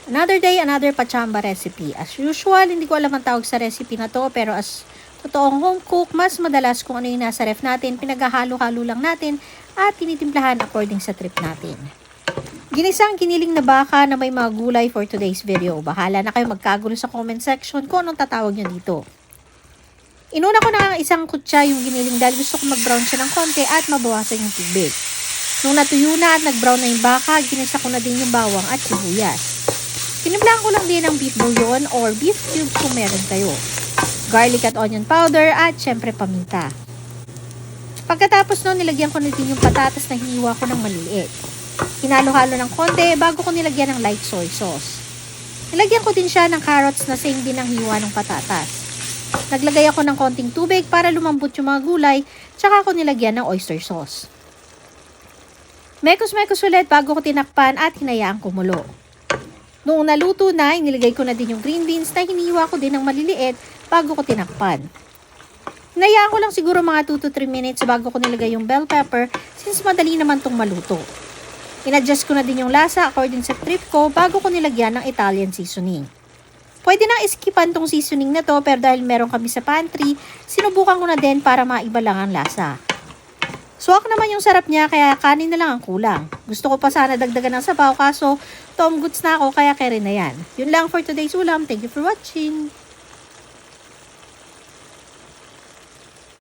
Another day, another pachamba recipe. As usual, hindi ko alam ang tawag sa recipe na to, pero as totoong home cook, mas madalas kung ano yung nasa ref natin, pinaghahalo-halo lang natin at tinitimplahan according sa trip natin. Ginisang giniling na baka na may mga gulay for today's video. Bahala na kayo magkagulo sa comment section kung anong tatawag nyo dito. Inuna ko na ang isang kutsa yung giniling dahil gusto ko mag-brown siya ng konti at mabawasan yung tubig. Nung natuyo na at nag-brown na yung baka, ginisa ko na din yung bawang at sibuyas. Tinimplahan ko lang din ng beef bouillon or beef cubes kung meron kayo. Garlic at onion powder at syempre paminta. Pagkatapos nun, nilagyan ko na din yung patatas na hiniwa ko ng maliliit. Hinalo-halo ng konti bago ko nilagyan ng light soy sauce. Nilagyan ko din siya ng carrots na same din ang hiwa ng patatas. Naglagay ako ng konting tubig para lumambot yung mga gulay, tsaka ako nilagyan ng oyster sauce. Mekos-mekos ulit bago ko tinakpan at hinayaang kumulo. Noong naluto na, inilagay ko na din yung green beans na hiniwa ko din ng maliliit bago ko tinakpan. Hinayaan ko lang siguro mga 2 to 3 minutes bago ko nilagay yung bell pepper since madali naman tong maluto. In-adjust ko na din yung lasa according sa trip ko bago ko nilagyan ng Italian seasoning. Pwede na iskipan tong seasoning na to pero dahil meron kami sa pantry, sinubukan ko na din para maiba lang ang lasa. Suwak naman yung sarap niya kaya kanin na lang ang kulang. Gusto ko pa sana dagdagan ng sabaw kaso tom goods na ako kaya carry na yan. Yun lang for today's ulam. Thank you for watching.